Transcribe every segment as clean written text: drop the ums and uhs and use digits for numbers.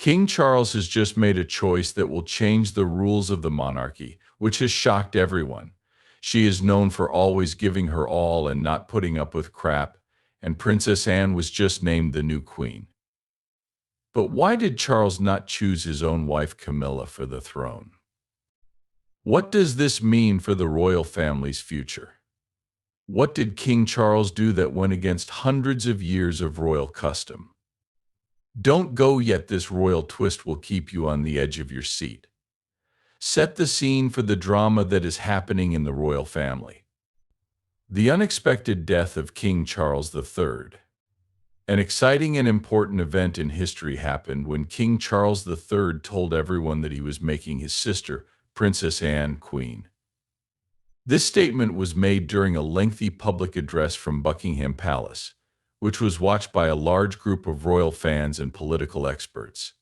King Charles has just made a choice that will change the rules of the monarchy, which has shocked everyone. She is known for always giving her all and not putting up with crap, and Princess Anne was just named the new queen. But why did Charles not choose his own wife Camilla for the throne? What does this mean for the royal family's future? What did King Charles do that went against hundreds of years of royal custom? Don't go yet, this royal twist will keep you on the edge of your seat. Set the scene for the drama that is happening in the royal family. The unexpected death of King Charles III. An exciting and important event in history happened when King Charles III told everyone that he was making his sister, Princess Anne, queen. This statement was made during a lengthy public address from Buckingham Palace, which was watched by a large group of royal fans and political experts.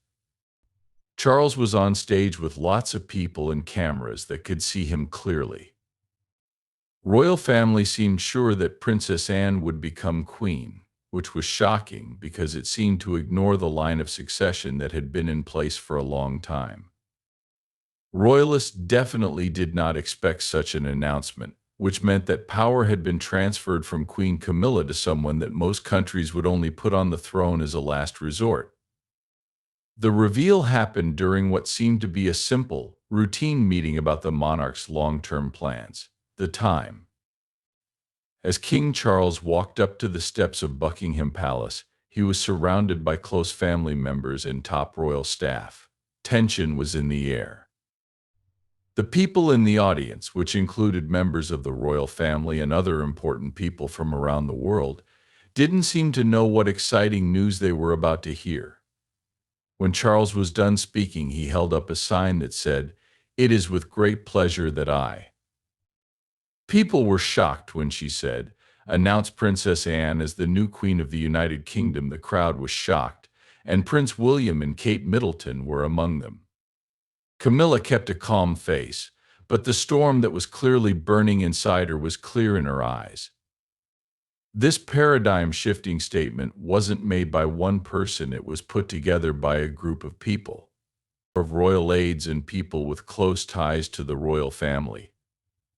Charles was on stage with lots of people and cameras that could see him clearly. Royal family seemed sure that Princess Anne would become queen, which was shocking because it seemed to ignore the line of succession that had been in place for a long time. Royalists definitely did not expect such an announcement, which meant that power had been transferred from Queen Camilla to someone that most countries would only put on the throne as a last resort. The reveal happened during what seemed to be a simple, routine meeting about the monarch's long-term plans. The time. As King Charles walked up to the steps of Buckingham Palace, he was surrounded by close family members and top royal staff. Tension was in the air. The people in the audience, which included members of the royal family and other important people from around the world, didn't seem to know what exciting news they were about to hear. When Charles was done speaking, he held up a sign that said, "It is with great pleasure that I." People were shocked when she said, "Announce Princess Anne as the new Queen of the United Kingdom." The crowd was shocked, and Prince William and Kate Middleton were among them. Camilla kept a calm face, but the storm that was clearly burning inside her was clear in her eyes. This paradigm-shifting statement wasn't made by one person, it was put together by a group of people, of royal aides and people with close ties to the royal family.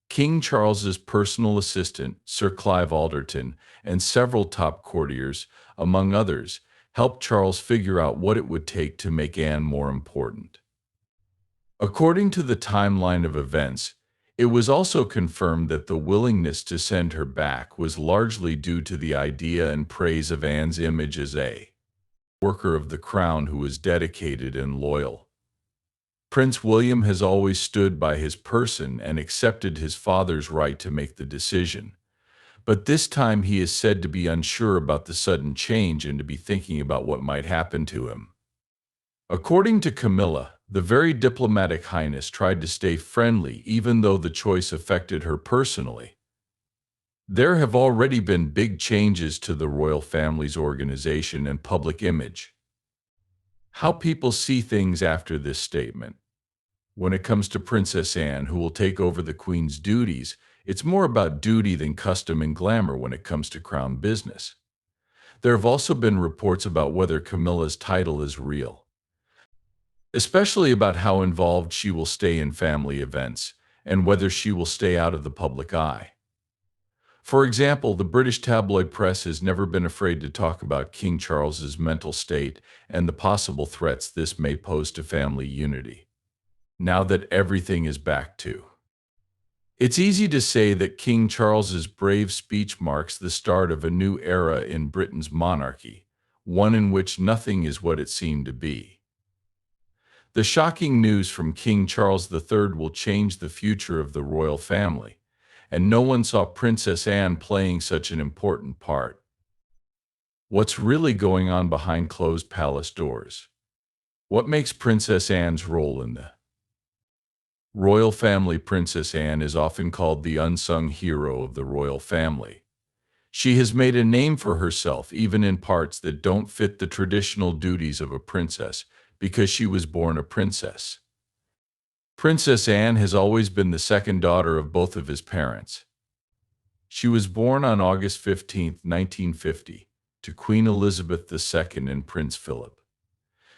King Charles's personal assistant, Sir Clive Alderton, and several top courtiers, among others, helped Charles figure out what it would take to make Anne more important. According to the timeline of events, it was also confirmed that the willingness to send her back was largely due to the idea and praise of Anne's image as a worker of the crown who was dedicated and loyal. Prince William has always stood by his person and accepted his father's right to make the decision, but this time he is said to be unsure about the sudden change and to be thinking about what might happen to him. According to Camilla, the very diplomatic highness tried to stay friendly even though the choice affected her personally. There have already been big changes to the royal family's organization and public image. How people see things after this statement. When it comes to Princess Anne, who will take over the Queen's duties, it's more about duty than custom and glamour when it comes to crown business. There have also been reports about whether Camilla's title is real, especially about how involved she will stay in family events and whether she will stay out of the public eye. For example, the British tabloid press has never been afraid to talk about King Charles's mental state and the possible threats this may pose to family unity. Now that everything is back to. It's easy to say that King Charles's brave speech marks the start of a new era in Britain's monarchy, one in which nothing is what it seemed to be. The shocking news from King Charles III will change the future of the royal family, and no one saw Princess Anne playing such an important part. What's really going on behind closed palace doors? What makes Princess Anne's role in the royal family? Princess Anne is often called the unsung hero of the royal family. She has made a name for herself even in parts that don't fit the traditional duties of a princess because she was born a princess. Princess Anne has always been the second daughter of both of his parents. She was born on August 15, 1950, to Queen Elizabeth II and Prince Philip.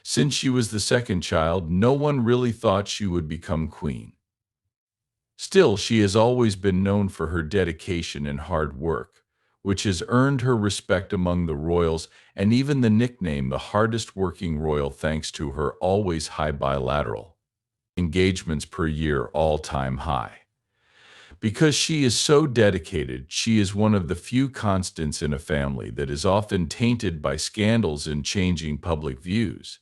Since she was the second child, no one really thought she would become queen. Still, she has always been known for her dedication and hard work, which has earned her respect among the royals and even the nickname the hardest working royal thanks to her always high bilateral engagements per year all-time high. Because she is so dedicated, she is one of the few constants in a family that is often tainted by scandals and changing public views.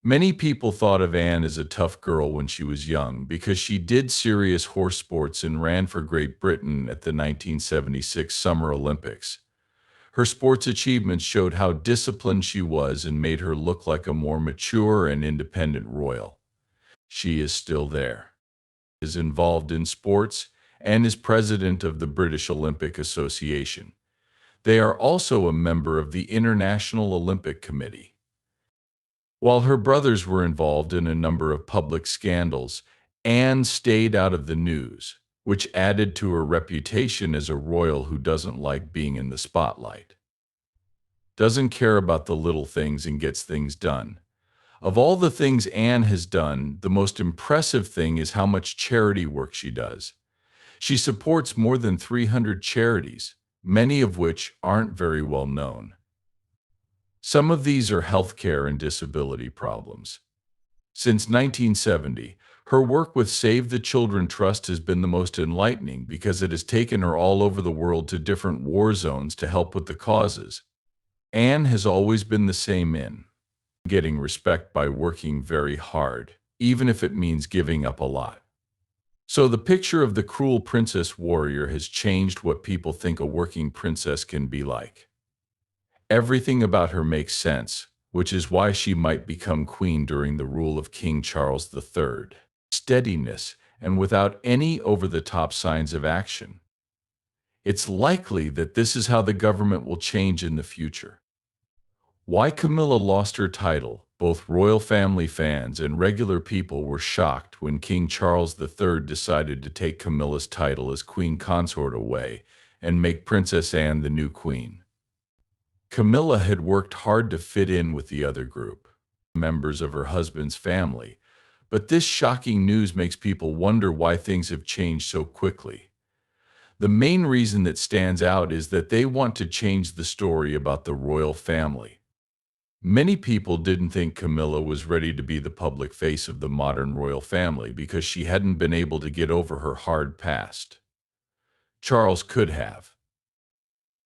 Many people thought of Anne as a tough girl when she was young because she did serious horse sports and ran for Great Britain at the 1976 Summer Olympics. Her sports achievements showed how disciplined she was and made her look like a more mature and independent royal. She is still there, is involved in sports, and is president of the British Olympic Association. They are also a member of the International Olympic Committee. While her brothers were involved in a number of public scandals, Anne stayed out of the news, which added to her reputation as a royal who doesn't like being in the spotlight. Doesn't care about the little things and gets things done. Of all the things Anne has done, the most impressive thing is how much charity work she does. She supports more than 300 charities, many of which aren't very well known. Some of these are healthcare and disability problems. Since 1970, her work with Save the Children Trust has been the most enlightening because it has taken her all over the world to different war zones to help with the causes. Anne has always been the same in getting respect by working very hard, even if it means giving up a lot. So the picture of the cruel princess warrior has changed what people think a working princess can be like. Everything about her makes sense, which is why she might become queen during the rule of King Charles III. Steadiness, and without any over-the-top signs of action. It's likely that this is how the government will change in the future. Why Camilla lost her title. Both royal family fans and regular people were shocked when King Charles III decided to take Camilla's title as queen consort away and make Princess Anne the new queen. Camilla had worked hard to fit in with the other group, members of her husband's family, but this shocking news makes people wonder why things have changed so quickly. The main reason that stands out is that they want to change the story about the royal family. Many people didn't think Camilla was ready to be the public face of the modern royal family because she hadn't been able to get over her hard past. Charles could have.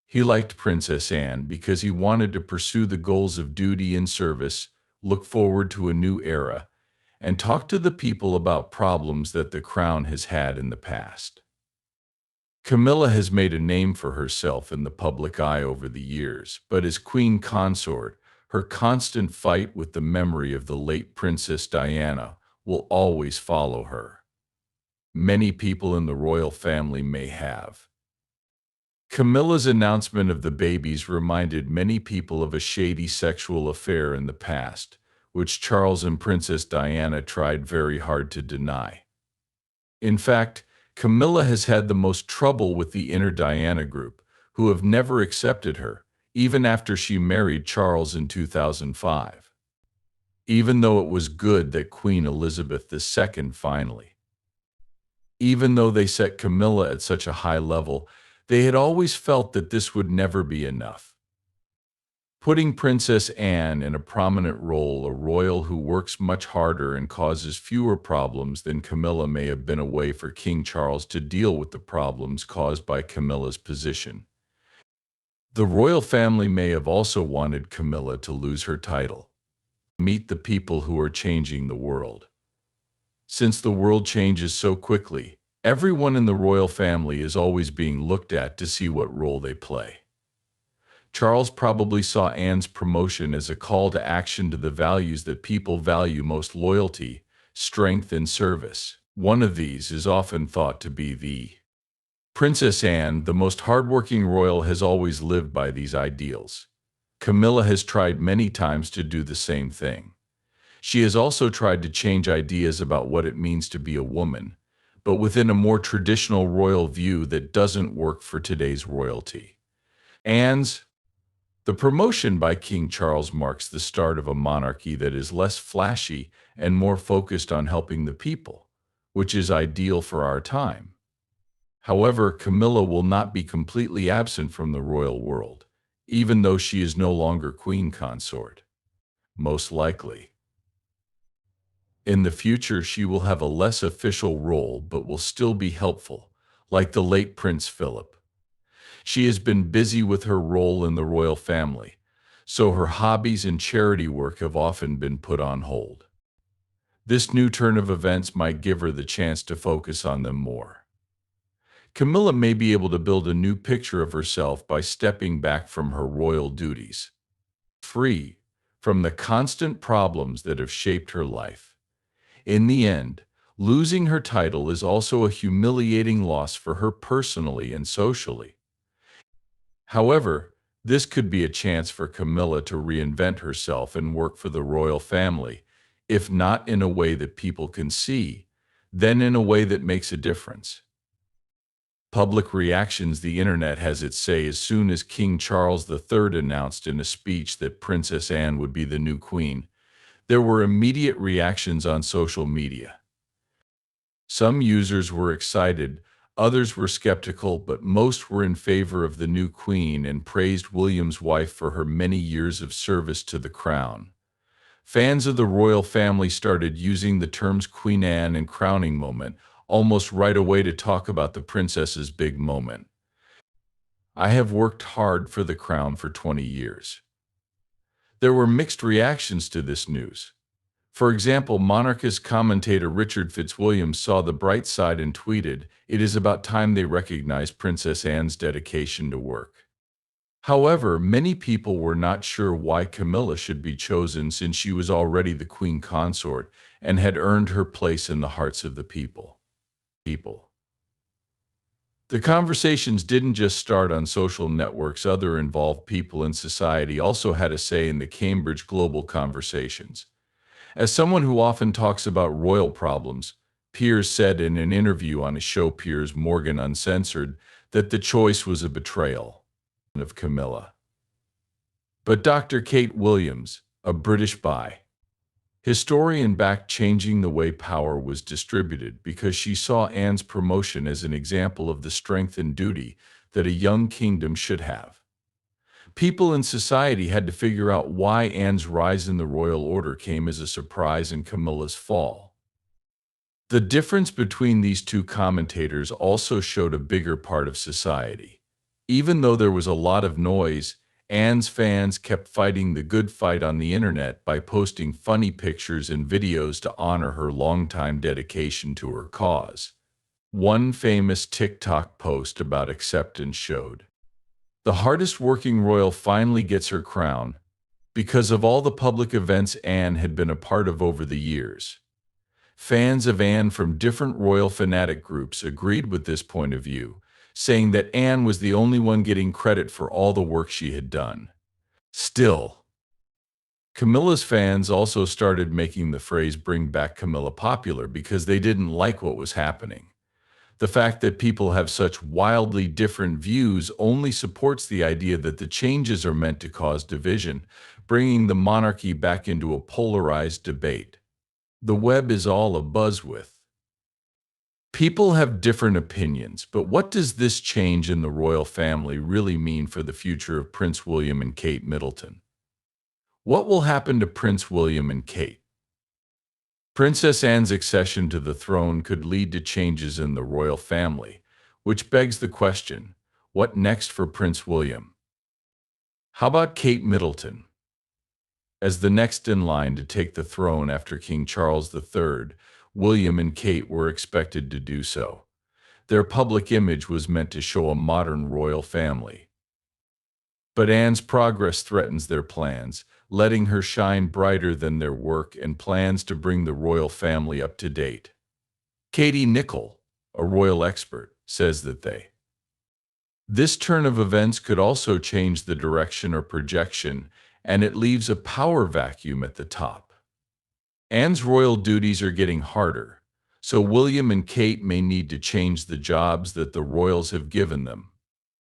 He liked Princess Anne because he wanted to pursue the goals of duty and service, look forward to a new era, and talk to the people about problems that the crown has had in the past. Camilla has made a name for herself in the public eye over the years, but as queen consort, her constant fight with the memory of the late Princess Diana will always follow her. Many people in the royal family may have. Camilla's announcement of the babies reminded many people of a shady sexual affair in the past, which Charles and Princess Diana tried very hard to deny. In fact, Camilla has had the most trouble with the inner Diana group, who have never accepted her, even after she married Charles in 2005. Even though it was good that Queen Elizabeth II finally. Even though they set Camilla at such a high level, they had always felt that this would never be enough. Putting Princess Anne in a prominent role, a royal who works much harder and causes fewer problems than Camilla, may have been a way for King Charles to deal with the problems caused by Camilla's position. The royal family may have also wanted Camilla to lose her title. Meet the people who are changing the world. Since the world changes so quickly, everyone in the royal family is always being looked at to see what role they play. Charles probably saw Anne's promotion as a call to action to the values that people value most: loyalty, strength, and service. One of these is often thought to be the Princess Anne, the most hardworking royal, has always lived by these ideals. Camilla has tried many times to do the same thing. She has also tried to change ideas about what it means to be a woman, but within a more traditional royal view that doesn't work for today's royalty. Anne's The promotion by King Charles marks the start of a monarchy that is less flashy and more focused on helping the people, which is ideal for our time. However, Camilla will not be completely absent from the royal world, even though she is no longer queen consort. Most likely. In the future, she will have a less official role but will still be helpful, like the late Prince Philip. She has been busy with her role in the royal family, so her hobbies and charity work have often been put on hold. This new turn of events might give her the chance to focus on them more. Camilla may be able to build a new picture of herself by stepping back from her royal duties, free from the constant problems that have shaped her life. In the end, losing her title is also a humiliating loss for her personally and socially. However, this could be a chance for Camilla to reinvent herself and work for the royal family, if not in a way that people can see, then in a way that makes a difference. Public reactions. The internet has its say as soon as King Charles III announced in a speech that Princess Anne would be the new queen. There were immediate reactions on social media. Some users were excited, others were skeptical, but most were in favor of the new queen and praised William's wife for her many years of service to the crown. Fans of the royal family started using the terms Queen Anne and crowning moment almost right away to talk about the princess's big moment. I have worked hard for the crown for 20 years. There were mixed reactions to this news. For example, monarchist commentator Richard Fitzwilliam saw the bright side and tweeted, "It is about time they recognize Princess Anne's dedication to work." However, many people were not sure why Camilla should be chosen since she was already the queen consort and had earned her place in the hearts of the people. The conversations didn't just start on social networks. Other involved people in society also had a say in the Cambridge global conversations. As someone who often talks about royal problems, Piers said in an interview on his show Piers Morgan Uncensored that the choice was a betrayal of Camilla. But Dr. Kate Williams, a British historian, backed changing the way power was distributed because she saw Anne's promotion as an example of the strength and duty that a young kingdom should have. People in society had to figure out why Anne's rise in the royal order came as a surprise and Camilla's fall. The difference between these two commentators also showed a bigger part of society. Even though there was a lot of noise, Anne's fans kept fighting the good fight on the internet by posting funny pictures and videos to honor her longtime dedication to her cause. One famous TikTok post about acceptance showed, "The hardest working royal finally gets her crown," because of all the public events Anne had been a part of over the years. Fans of Anne from different royal fanatic groups agreed with this point of view, saying that Anne was the only one getting credit for all the work she had done. Still, Camilla's fans also started making the phrase "bring back Camilla" popular because they didn't like what was happening. The fact that people have such wildly different views only supports the idea that the changes are meant to cause division, bringing the monarchy back into a polarized debate. The web is all abuzz with. People have different opinions, but what does this change in the royal family really mean for the future of Prince William and Kate Middleton? What will happen to Prince William and Kate? Princess Anne's accession to the throne could lead to changes in the royal family, which begs the question, what next for Prince William? How about Kate Middleton? As the next in line to take the throne after King Charles III, William and Kate were expected to do so. Their public image was meant to show a modern royal family. But Anne's progress threatens their plans, letting her shine brighter than their work and plans to bring the royal family up to date. Katie Nicholl, a royal expert, says that this turn of events could also change the direction or projection, and it leaves a power vacuum at the top. Anne's royal duties are getting harder, so William and Kate may need to change the jobs that the royals have given them.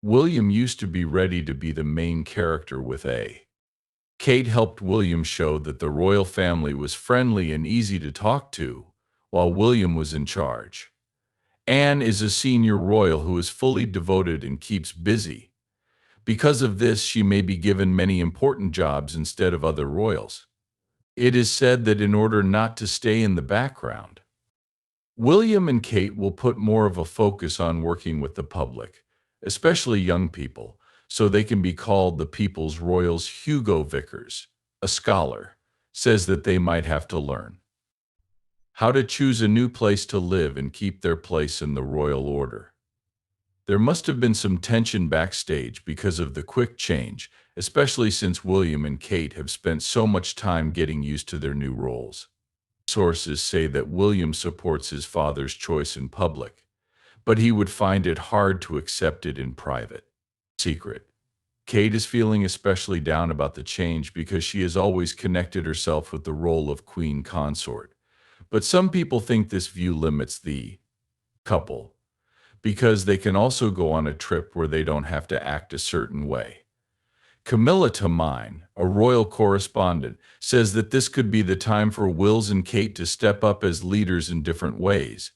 William used to be ready to be the main character with A. Kate helped William show that the royal family was friendly and easy to talk to, while William was in charge. Anne is a senior royal who is fully devoted and keeps busy. Because of this, she may be given many important jobs instead of other royals. It is said that in order not to stay in the background, William and Kate will put more of a focus on working with the public, especially young people, so they can be called the people's royals. Hugo Vickers, a scholar, says that they might have to learn how to choose a new place to live and keep their place in the royal order. There must have been some tension backstage because of the quick change, especially since William and Kate have spent so much time getting used to their new roles. Sources say that William supports his father's choice in public, but he would find it hard to accept it in private. Secret. Kate is feeling especially down about the change because she has always connected herself with the role of queen consort. But some people think this view limits the couple because they can also go on a trip where they don't have to act a certain way. Camilla, a royal correspondent, says that this could be the time for Wills and Kate to step up as leaders in different ways,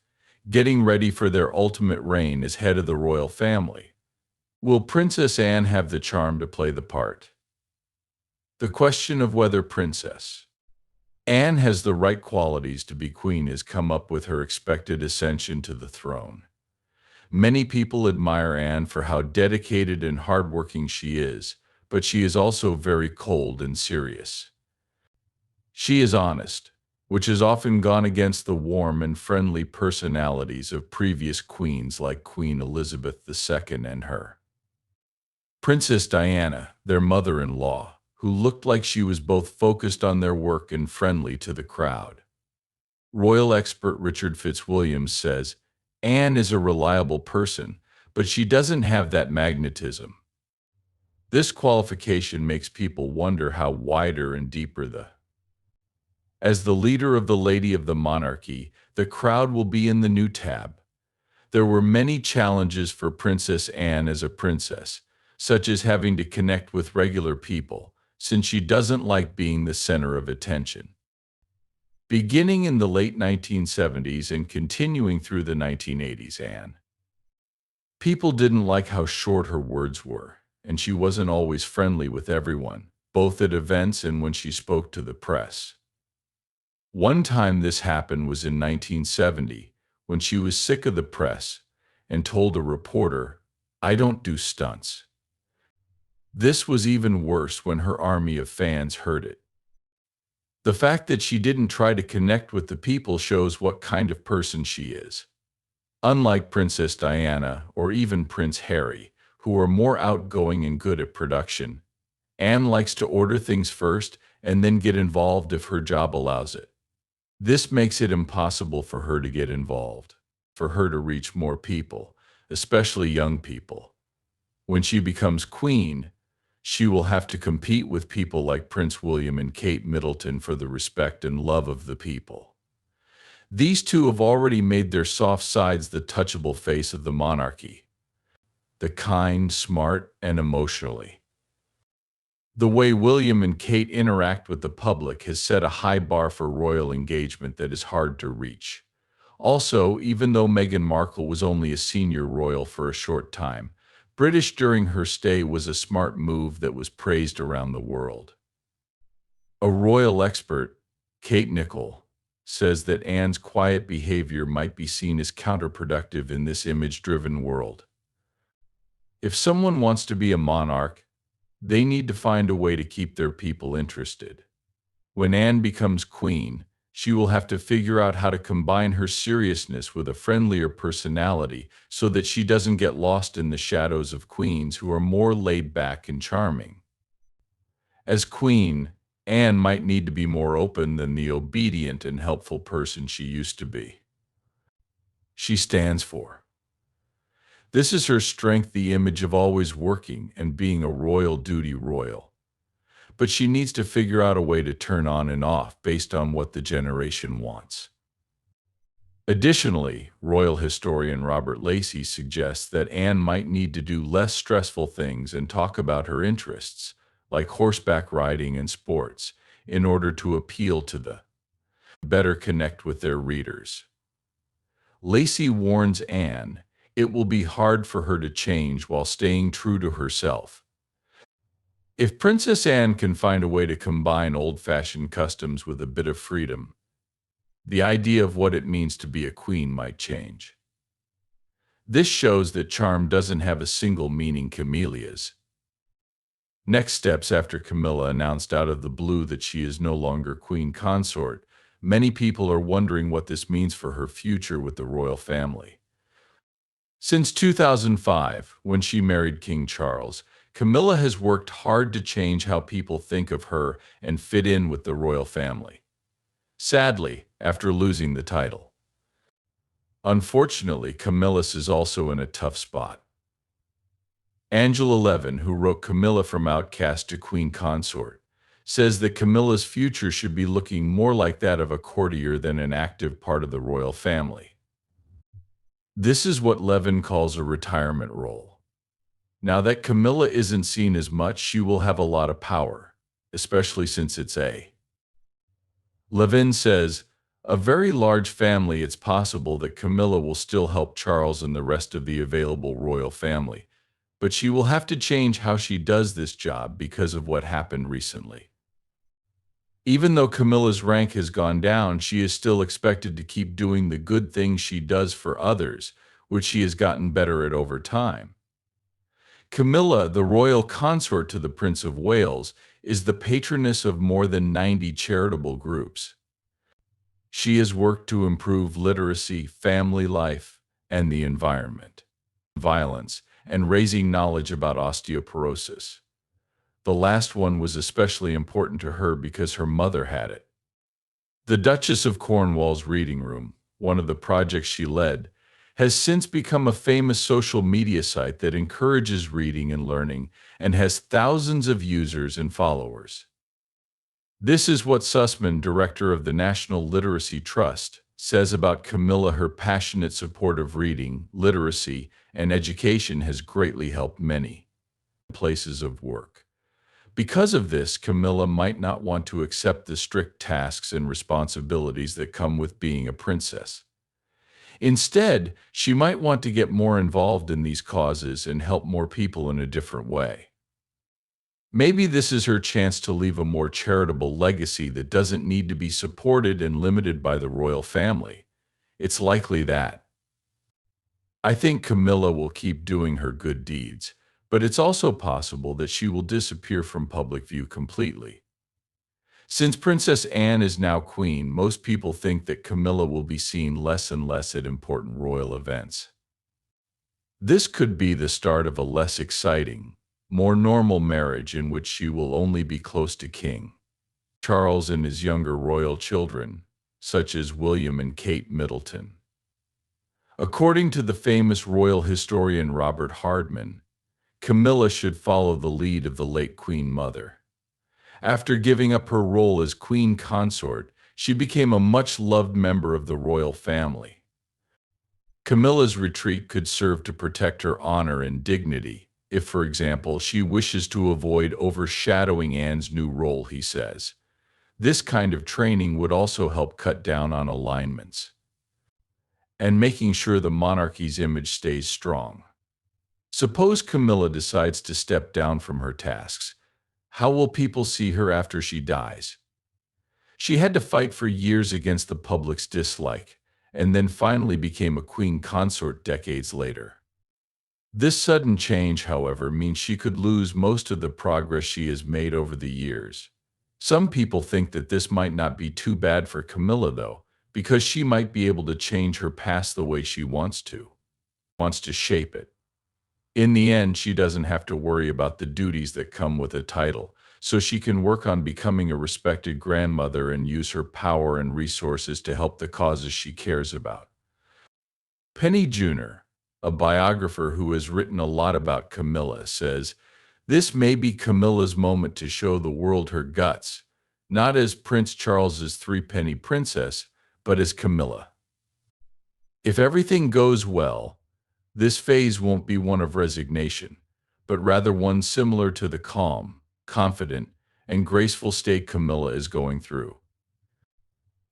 getting ready for their ultimate reign as head of the royal family. Will Princess Anne have the charm to play the part? The question of whether Princess Anne has the right qualities to be queen has come up with her expected ascension to the throne. Many people admire Anne for how dedicated and hardworking she is, but she is also very cold and serious. She is honest, which has often gone against the warm and friendly personalities of previous queens like Queen Elizabeth II and her Princess Diana, their mother-in-law, who looked like she was both focused on their work and friendly to the crowd. Royal expert Richard Fitzwilliams says, Anne is a reliable person, but she doesn't have that magnetism. This qualification makes people wonder how wider and deeper As the leader of the Lady of the Monarchy, the crowd will be in the new tab. There were many challenges for Princess Anne as a princess, such as having to connect with regular people, since she doesn't like being the center of attention. Beginning in the late 1970s and continuing through the 1980s, people didn't like how short her words were, and she wasn't always friendly with everyone, both at events and when she spoke to the press. One time this happened was in 1970, when she was sick of the press and told a reporter, "I don't do stunts." This was even worse when her army of fans heard it. The fact that she didn't try to connect with the people shows what kind of person she is. Unlike Princess Diana or even Prince Harry, who are more outgoing and good at production, Anne likes to order things first and then get involved if her job allows it. This makes it impossible for her to get involved, for her to reach more people, especially young people. When she becomes queen, she will have to compete with people like Prince William and Kate Middleton for the respect and love of the people. These two have already made their soft sides the touchable face of the monarchy. The kind, smart, and emotionally. The way William and Kate interact with the public has set a high bar for royal engagement that is hard to reach. Also, even though Meghan Markle was only a senior royal for a short time, British during her stay was a smart move that was praised around the world. A royal expert, Kate Nichol, says that Anne's quiet behavior might be seen as counterproductive in this image-driven world. If someone wants to be a monarch, they need to find a way to keep their people interested. When Anne becomes queen, she will have to figure out how to combine her seriousness with a friendlier personality so that she doesn't get lost in the shadows of queens who are more laid back and charming. As queen, Anne might need to be more open than the obedient and helpful person she used to be. She stands for. This is her strength, the image of always working and being a royal duty royal. But she needs to figure out a way to turn on and off based on what the generation wants. Additionally, royal historian Robert Lacey suggests that Anne might need to do less stressful things and talk about her interests, like horseback riding and sports, in order to appeal to the better connect with their readers. Lacey warns Anne it will be hard for her to change while staying true to herself. If Princess Anne can find a way to combine old-fashioned customs with a bit of freedom, the idea of what it means to be a queen might change. This shows that charm doesn't have a single meaning. Camelia's next steps after Camilla announced out of the blue that she is no longer queen consort, many people are wondering what this means for her future with the royal family. Since 2005, when she married King Charles, Camilla has worked hard to change how people think of her and fit in with the royal family. Sadly, after losing the title. Unfortunately, Camilla is also in a tough spot. Angela Levin, who wrote Camilla from Outcast to Queen Consort, says that Camilla's future should be looking more like that of a courtier than an active part of the royal family. This is what Levin calls a retirement role. Now that Camilla isn't seen as much, she will have a lot of power, especially since it's a Levin says, a very large family. It's possible that Camilla will still help Charles and the rest of the available royal family, but she will have to change how she does this job because of what happened recently. Even though Camilla's rank has gone down, she is still expected to keep doing the good things she does for others, which she has gotten better at over time. Camilla, the royal consort to the Prince of Wales, is the patroness of more than 90 charitable groups. She has worked to improve literacy, family life, and the environment, violence, and raising knowledge about osteoporosis. The last one was especially important to her because her mother had it. The Duchess of Cornwall's reading room, one of the projects she led, has since become a famous social media site that encourages reading and learning and has thousands of users and followers. This is what Sussman, director of the National Literacy Trust, says about Camilla. Her passionate support of reading, literacy, and education has greatly helped many places of work. Because of this, Camilla might not want to accept the strict tasks and responsibilities that come with being a princess. Instead, she might want to get more involved in these causes and help more people in a different way. Maybe this is her chance to leave a more charitable legacy that doesn't need to be supported and limited by the royal family. It's likely that. I think Camilla will keep doing her good deeds, but it's also possible that she will disappear from public view completely. Since Princess Anne is now queen, most people think that Camilla will be seen less and less at important royal events. This could be the start of a less exciting, more normal marriage in which she will only be close to King Charles and his younger royal children, such as William and Kate Middleton. According to the famous royal historian Robert Hardman, Camilla should follow the lead of the late Queen Mother. After giving up her role as queen consort, she became a much-loved member of the royal family. Camilla's retreat could serve to protect her honor and dignity, if, for example, she wishes to avoid overshadowing Anne's new role, he says. This kind of training would also help cut down on alignments and making sure the monarchy's image stays strong. Suppose Camilla decides to step down from her tasks. How will people see her after she dies? She had to fight for years against the public's dislike, and then finally became a queen consort decades later. This sudden change, however, means she could lose most of the progress she has made over the years. Some people think that this might not be too bad for Camilla, though, because she might be able to change her past the way she wants to shape it. In the end, she doesn't have to worry about the duties that come with a title, so she can work on becoming a respected grandmother and use her power and resources to help the causes she cares about. Penny Junor, a biographer who has written a lot about Camilla, says, "This may be Camilla's moment to show the world her guts, not as Prince Charles's three-penny princess, but as Camilla." If everything goes well, this phase won't be one of resignation, but rather one similar to the calm, confident, and graceful state Camilla is going through.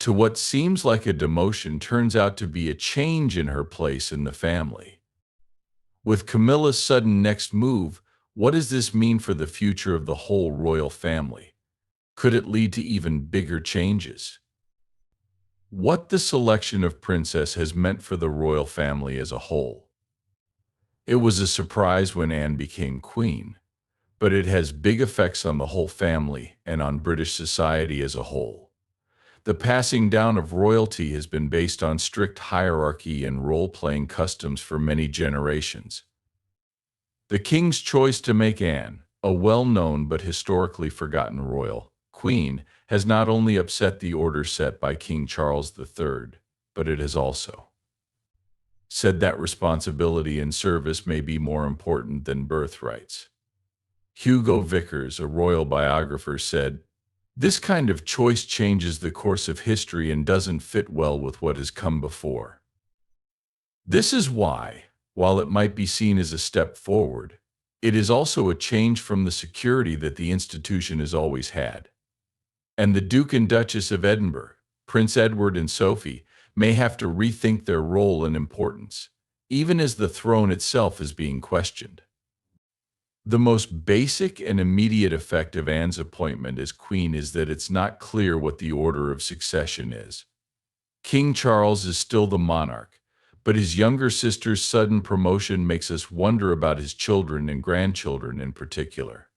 To what seems like a demotion turns out to be a change in her place in the family. With Camilla's sudden next move, what does this mean for the future of the whole royal family? Could it lead to even bigger changes? What the selection of princess has meant for the royal family as a whole. It was a surprise when Anne became queen, but it has big effects on the whole family and on British society as a whole. The passing down of royalty has been based on strict hierarchy and role-playing customs for many generations. The king's choice to make Anne, a well-known but historically forgotten royal queen, has not only upset the order set by King Charles III, but it has also said that responsibility and service may be more important than birthrights. Hugo Vickers, a royal biographer, said, "This kind of choice changes the course of history and doesn't fit well with what has come before." This is why, while it might be seen as a step forward, it is also a change from the security that the institution has always had. And the Duke and Duchess of Edinburgh, Prince Edward and Sophie, may have to rethink their role and importance, even as the throne itself is being questioned. The most basic and immediate effect of Anne's appointment as queen is that it's not clear what the order of succession is. King Charles is still the monarch, but his younger sister's sudden promotion makes us wonder about his children and grandchildren in particular.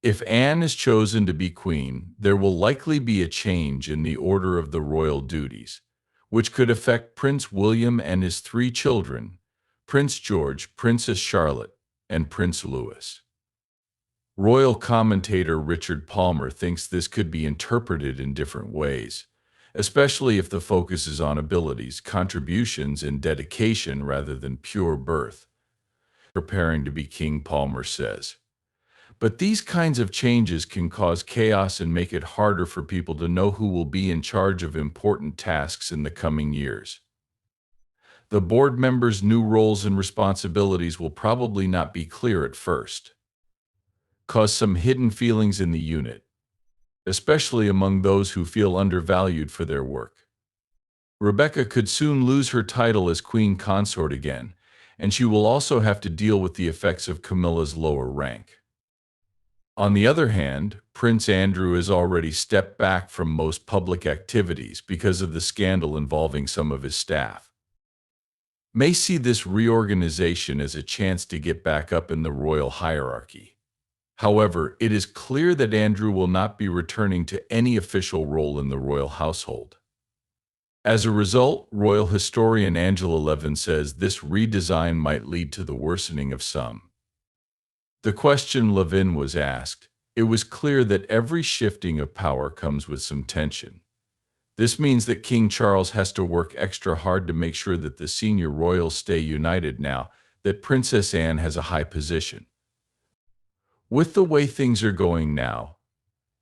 If Anne is chosen to be queen, there will likely be a change in the order of the royal duties, which could affect Prince William and his three children, Prince George, Princess Charlotte, and Prince Louis. Royal commentator Richard Palmer thinks this could be interpreted in different ways, especially if the focus is on abilities, contributions, and dedication rather than pure birth. Preparing to be king, Palmer says. But these kinds of changes can cause chaos and make it harder for people to know who will be in charge of important tasks in the coming years. The board members' new roles and responsibilities will probably not be clear at first, cause some hidden feelings in the unit, especially among those who feel undervalued for their work. Rebecca could soon lose her title as queen consort again, and she will also have to deal with the effects of Camilla's lower rank. On the other hand, Prince Andrew has already stepped back from most public activities because of the scandal involving some of his staff. May see this reorganization as a chance to get back up in the royal hierarchy. However, it is clear that Andrew will not be returning to any official role in the royal household. As a result, royal historian Angela Levin says this redesign might lead to the worsening of some. The question Levin was asked, it was clear that every shifting of power comes with some tension. This means that King Charles has to work extra hard to make sure that the senior royals stay united now that Princess Anne has a high position. With the way things are going now,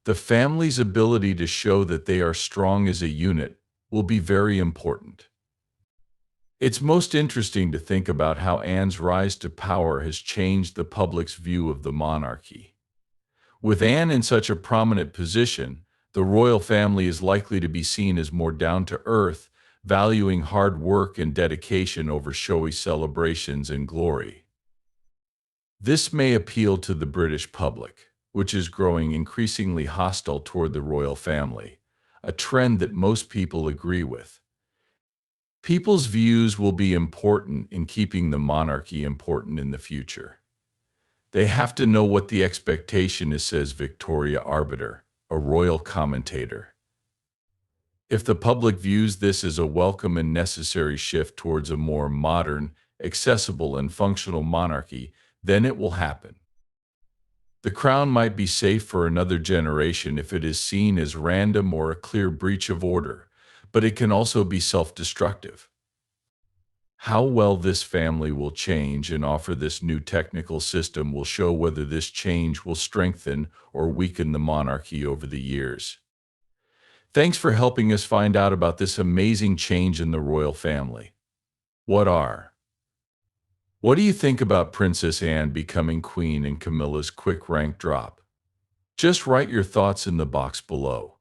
the family's ability to show that they are strong as a unit will be very important. It's most interesting to think about how Anne's rise to power has changed the public's view of the monarchy. With Anne in such a prominent position, the royal family is likely to be seen as more down-to-earth, valuing hard work and dedication over showy celebrations and glory. This may appeal to the British public, which is growing increasingly hostile toward the royal family, a trend that most people agree with. People's views will be important in keeping the monarchy important in the future. They have to know what the expectation is, says Victoria Arbiter, a royal commentator. If the public views this as a welcome and necessary shift towards a more modern, accessible, and functional monarchy, then it will happen. The crown might be safe for another generation if it is seen as random or a clear breach of order, but it can also be self-destructive. How well this family will change and offer this new technical system will show whether this change will strengthen or weaken the monarchy over the years. Thanks for helping us find out about this amazing change in the royal family. What are? What do you think about Princess Anne becoming queen and Camilla's quick rank drop? Just write your thoughts in the box below.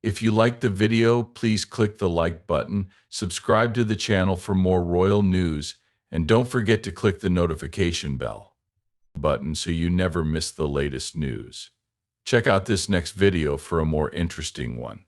If you liked the video, please click the like button, subscribe to the channel for more royal news, and don't forget to click the notification bell button so you never miss the latest news. Check out this next video for a more interesting one.